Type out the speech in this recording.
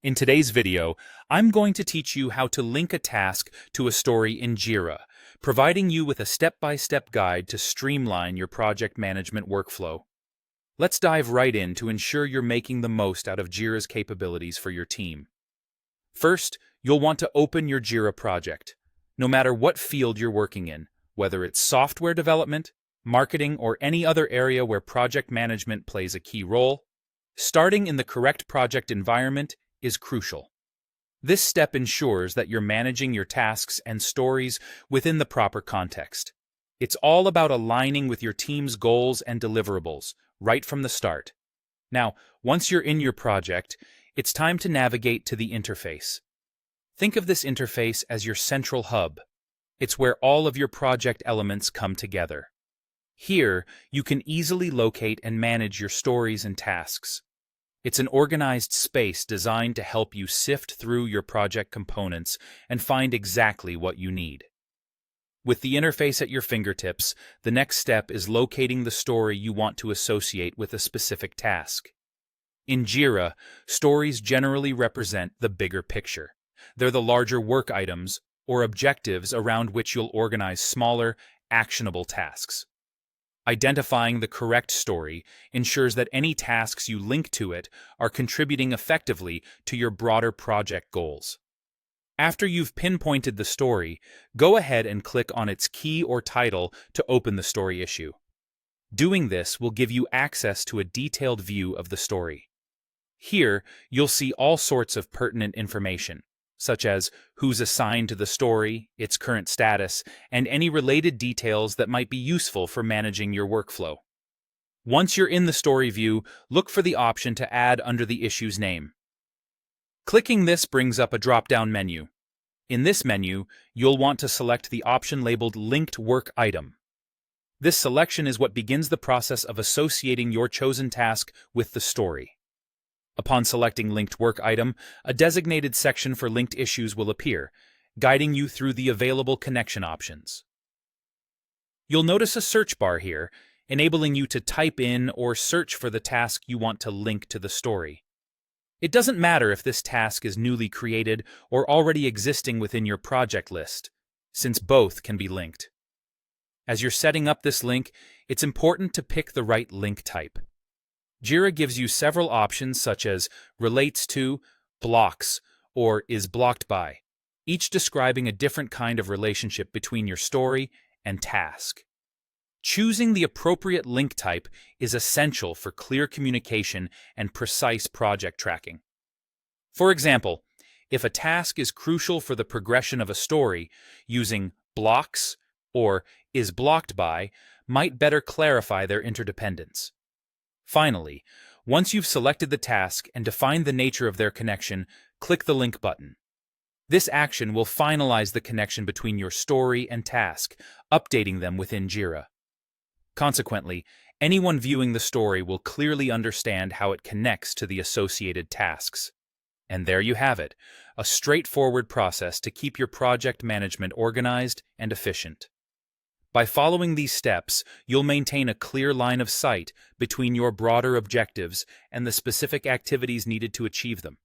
In today's video, I'm going to teach you how to link a task to a story in Jira, providing you with a step-by-step guide to streamline your project management workflow. Let's dive right in to ensure you're making the most out of Jira's capabilities for your team. First, you'll want to open your Jira project, no matter what field you're working in, whether it's software development, marketing, or any other area where project management plays a key role. Starting in the correct project environment is crucial. This step ensures that you're managing your tasks and stories within the proper context. It's all about aligning with your team's goals and deliverables right from the start. Now, once you're in your project, it's time to navigate to the interface. Think of this interface as your central hub. It's where all of your project elements come together. Here, you can easily locate and manage your stories and tasks. It's an organized space designed to help you sift through your project components and find exactly what you need. With the interface at your fingertips, the next step is locating the story you want to associate with a specific task. In Jira, stories generally represent the bigger picture. They're the larger work items or objectives around which you'll organize smaller, actionable tasks. Identifying the correct story ensures that any tasks you link to it are contributing effectively to your broader project goals. After you've pinpointed the story, go ahead and click on its key or title to open the story issue. Doing this will give you access to a detailed view of the story. Here, you'll see all sorts of pertinent information, such as who's assigned to the story, its current status, and any related details that might be useful for managing your workflow. Once you're in the story view, look for the option to add under the issue's name. Clicking this brings up a drop-down menu. In this menu, you'll want to select the option labeled Linked Work Item. This selection is what begins the process of associating your chosen task with the story. Upon selecting Linked Work Item, a designated section for linked issues will appear, guiding you through the available connection options. You'll notice a search bar here, enabling you to type in or search for the task you want to link to the story. It doesn't matter if this task is newly created or already existing within your project list, since both can be linked. As you're setting up this link, it's important to pick the right link type. Jira gives you several options such as relates to, blocks, or is blocked by, each describing a different kind of relationship between your story and task. Choosing the appropriate link type is essential for clear communication and precise project tracking. For example, if a task is crucial for the progression of a story, using blocks or is blocked by might better clarify their interdependence. Finally, once you've selected the task and defined the nature of their connection, click the link button. This action will finalize the connection between your story and task, updating them within Jira. Consequently, anyone viewing the story will clearly understand how it connects to the associated tasks. And there you have it, a straightforward process to keep your project management organized and efficient. By following these steps, you'll maintain a clear line of sight between your broader objectives and the specific activities needed to achieve them.